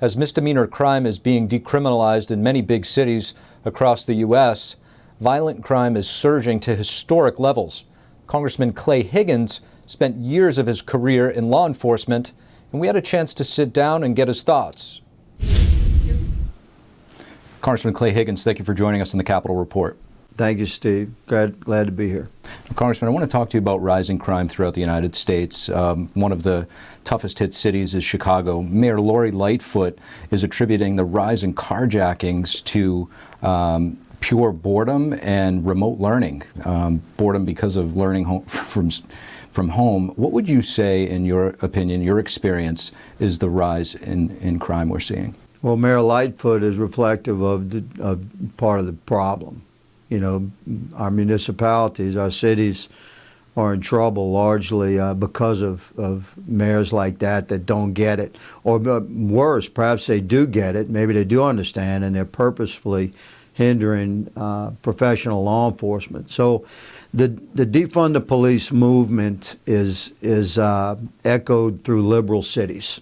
As misdemeanor crime is being decriminalized in many big cities across the U.S., violent crime is surging to historic levels. Congressman Clay Higgins spent years of his career in law enforcement, and we had a chance to sit down and get his thoughts. Congressman Clay Higgins, thank you for joining us on the Capitol Report. Thank you, Steve. Glad to be here. Congressman, I want to talk to you about rising crime throughout the United States. One of the toughest hit cities is Chicago. Mayor Lori Lightfoot is attributing the rise in carjackings to pure boredom and remote learning. Boredom because of learning from home. What would you say, in your opinion, your experience, is the rise in crime we're seeing? Well, Mayor Lightfoot is reflective of part of the problem. You know, our municipalities, our cities are in trouble largely because of mayors like that don't get it. Or worse, perhaps they do get it, maybe they do understand, and they're purposefully hindering professional law enforcement. So the defund the police movement is echoed through liberal cities.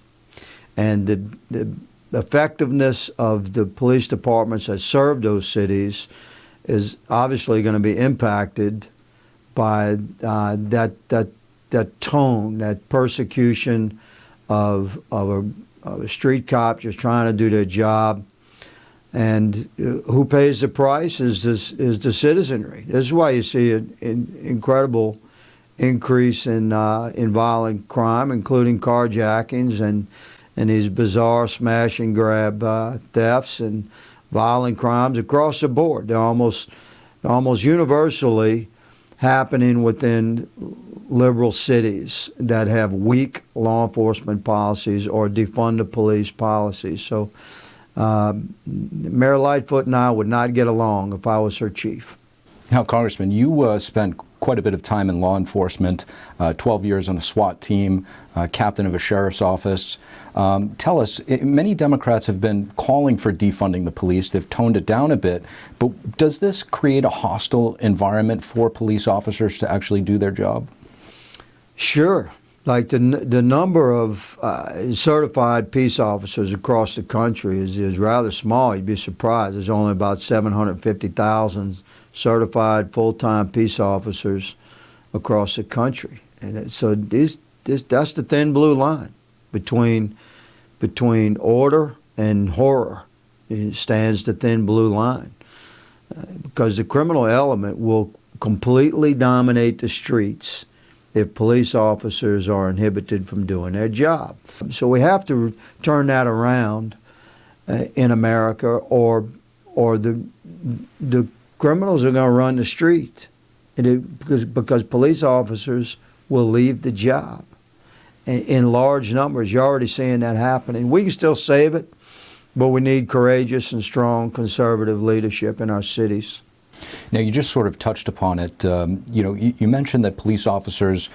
And the effectiveness of the police departments that serve those cities is obviously going to be impacted by that tone, that persecution of a street cop just trying to do their job. And who pays the price is the citizenry. This is why you see an incredible increase in violent crime, including carjackings and these bizarre smash and grab thefts and violent crimes across the board. They're almost universally happening within liberal cities that have weak law enforcement policies or defund the police policies. So Mayor Lightfoot and I would not get along if I was her chief. Now, Congressman, you spent quite a bit of time in law enforcement, 12 years on a SWAT team, captain of a sheriff's office. Tell us, many Democrats have been calling for defunding the police. They've toned it down a bit. But does this create a hostile environment for police officers to actually do their job? Sure. Like the number of certified peace officers across the country is rather small. You'd be surprised. There's only about 750,000 certified full-time peace officers across the country, and so that's the thin blue line between order and horror. It stands the thin blue line because the criminal element will completely dominate the streets if police officers are inhibited from doing their job. So we have to turn that around in America, or the criminals are going to run the street, because police officers will leave the job in large numbers. You're already seeing that happening. We can still save it, but we need courageous and strong conservative leadership in our cities. Now, you just sort of touched upon it. You mentioned that police officers,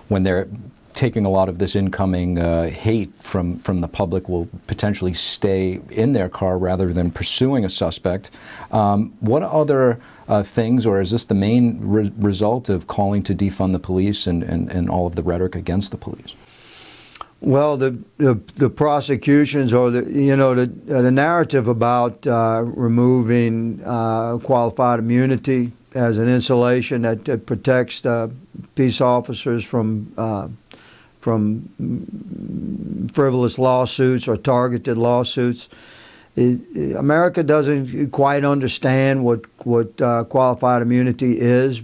when they're taking a lot of this incoming hate from the public, will potentially stay in their car rather than pursuing a suspect. What other things, or is this the main result of calling to defund the police and all of the rhetoric against the police? Well, the prosecutions, or the narrative about removing qualified immunity as an insulation that protects peace officers from frivolous lawsuits or targeted lawsuits. America doesn't quite understand what qualified immunity is,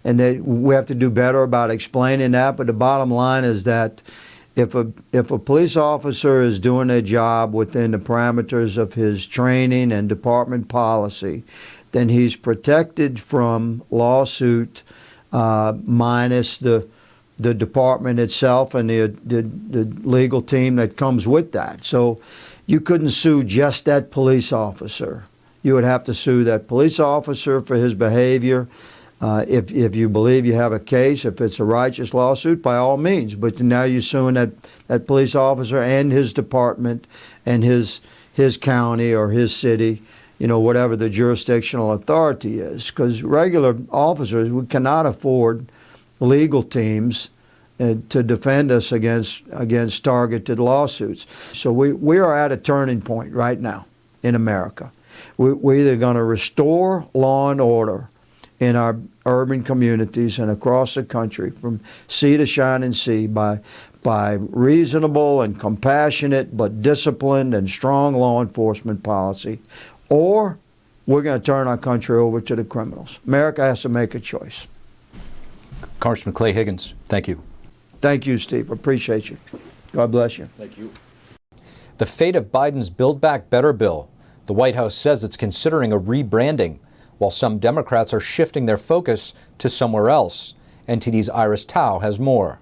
and we have to do better about explaining that. But the bottom line is that if a police officer is doing their job within the parameters of his training and department policy, then he's protected from lawsuit, minus the department itself and the legal team that comes with that. So you couldn't sue just that police officer. You would have to sue that police officer for his behavior. If you believe you have a case, if it's a righteous lawsuit, by all means. But now you're suing that police officer and his department and his county or his city, whatever the jurisdictional authority is. Because regular officers, we cannot afford legal teams to defend us against targeted lawsuits. So we are at a turning point right now in America. We're either going to restore law and order in our urban communities and across the country from sea to shining sea by reasonable and compassionate but disciplined and strong law enforcement policy, or we're going to turn our country over to the criminals. America has to make a choice. Congressman Clay Higgins, thank you. Thank you, Steve. Appreciate you. God bless you. Thank you. The fate of Biden's Build Back Better bill. The White House says it's considering a rebranding, while some Democrats are shifting their focus to somewhere else. NTD's Iris Tao has more.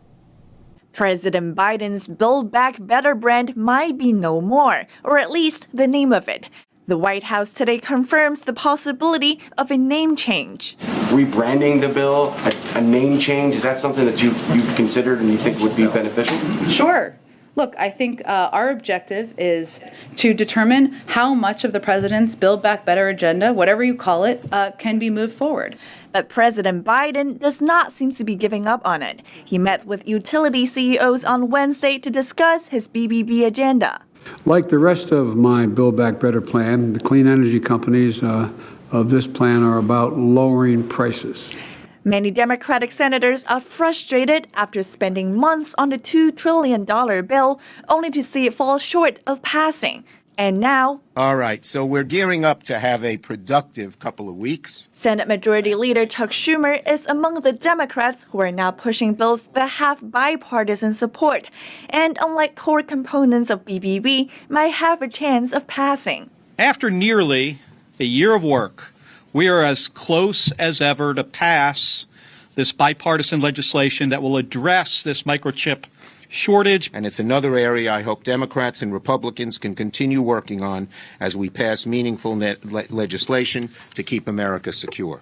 President Biden's Build Back Better brand might be no more, or at least the name of it. The White House today confirms the possibility of a name change. Rebranding the bill, a name change, is that something that you've considered and you think would be beneficial? Sure. Look, I think our objective is to determine how much of the president's Build Back Better agenda, whatever you call it, can be moved forward. But President Biden does not seem to be giving up on it. He met with utility CEOs on Wednesday to discuss his BBB agenda. Like the rest of my Build Back Better plan, the clean energy companies of this plan are about lowering prices. Many Democratic senators are frustrated after spending months on the $2 trillion bill, only to see it fall short of passing. And now, all right, so we're gearing up to have a productive couple of weeks. Senate Majority Leader Chuck Schumer is among the Democrats who are now pushing bills that have bipartisan support, and unlike core components of BBB, might have a chance of passing. After nearly a year of work, we are as close as ever to pass this bipartisan legislation that will address this microchip shortage. And it's another area I hope Democrats and Republicans can continue working on as we pass meaningful legislation to keep America secure.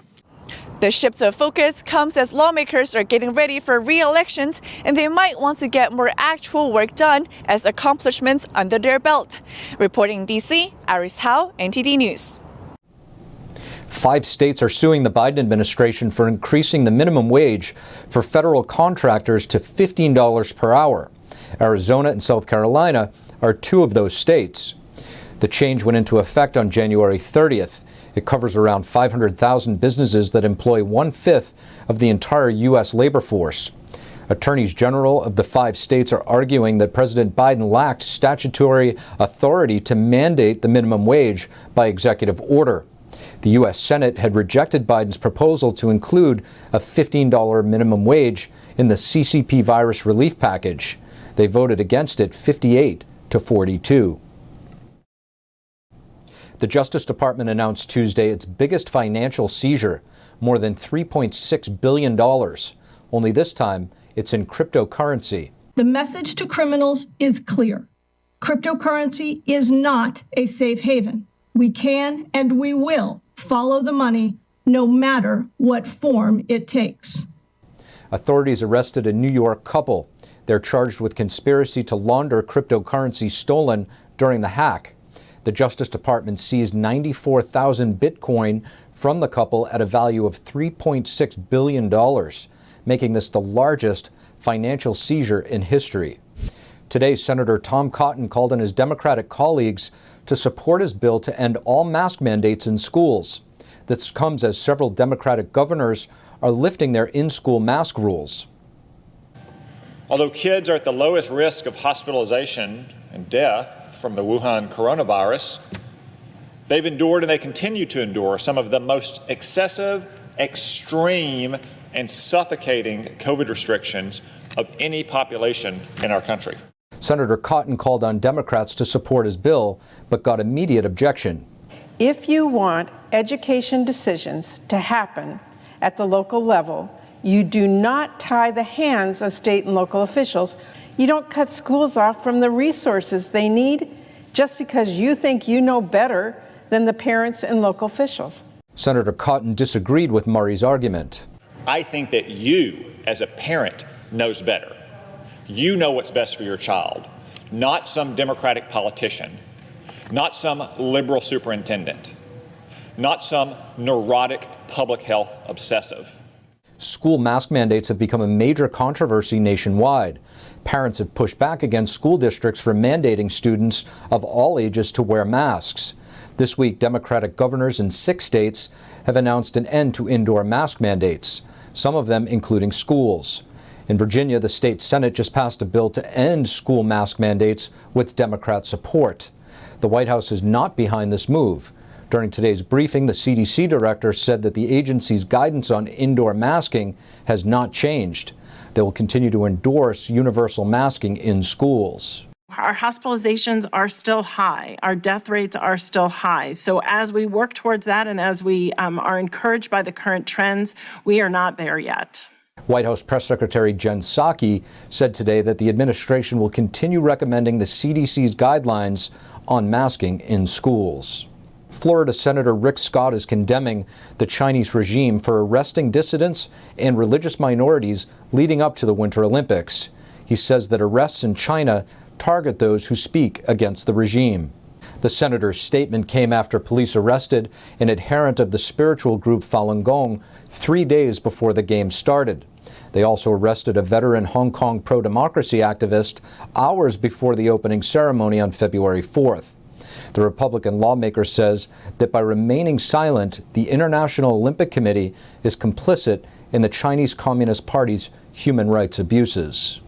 The shift of focus comes as lawmakers are getting ready for re-elections, and they might want to get more actual work done as accomplishments under their belt. Reporting in D.C., Iris Howe, NTD News. 5 states are suing the Biden administration for increasing the minimum wage for federal contractors to $15 per hour. Arizona and South Carolina are 2 of those states. The change went into effect on January 30th. It covers around 500,000 businesses that employ 1/5 of the entire U.S. labor force. Attorneys general of the 5 states are arguing that President Biden lacked statutory authority to mandate the minimum wage by executive order. The U.S. Senate had rejected Biden's proposal to include a $15 minimum wage in the CCP virus relief package. They voted against it 58-42. The Justice Department announced Tuesday its biggest financial seizure, more than $3.6 billion. Only this time, it's in cryptocurrency. The message to criminals is clear. Cryptocurrency is not a safe haven. We can and we will follow the money, no matter what form it takes. Authorities arrested a New York couple. They're charged with conspiracy to launder cryptocurrency stolen during the hack. The Justice Department seized 94,000 Bitcoin from the couple at a value of $3.6 billion, making this the largest financial seizure in history. Today, Senator Tom Cotton called on his Democratic colleagues to support his bill to end all mask mandates in schools. This comes as several Democratic governors are lifting their in-school mask rules. Although kids are at the lowest risk of hospitalization and death from the Wuhan coronavirus, they've endured and they continue to endure some of the most excessive, extreme, and suffocating COVID restrictions of any population in our country. Senator Cotton called on Democrats to support his bill, but got immediate objection. If you want education decisions to happen at the local level, you do not tie the hands of state and local officials. You don't cut schools off from the resources they need just because you think you know better than the parents and local officials. Senator Cotton disagreed with Murray's argument. I think that you, as a parent, knows better. You know what's best for your child, not some Democratic politician, not some liberal superintendent, not some neurotic public health obsessive. School mask mandates have become a major controversy nationwide. Parents have pushed back against school districts for mandating students of all ages to wear masks. This week, Democratic governors in 6 states have announced an end to indoor mask mandates, some of them including schools. In Virginia, the state Senate just passed a bill to end school mask mandates with Democrat support. The White House is not behind this move. During today's briefing, the CDC director said that the agency's guidance on indoor masking has not changed. They will continue to endorse universal masking in schools. Our hospitalizations are still high. Our death rates are still high. So as we work towards that and as we are encouraged by the current trends, we are not there yet. White House Press Secretary Jen Psaki said today that the administration will continue recommending the CDC's guidelines on masking in schools. Florida Senator Rick Scott is condemning the Chinese regime for arresting dissidents and religious minorities leading up to the Winter Olympics. He says that arrests in China target those who speak against the regime. The senator's statement came after police arrested an adherent of the spiritual group Falun Gong 3 days before the games started. They also arrested a veteran Hong Kong pro-democracy activist hours before the opening ceremony on February 4th. The Republican lawmaker says that by remaining silent, the International Olympic Committee is complicit in the Chinese Communist Party's human rights abuses.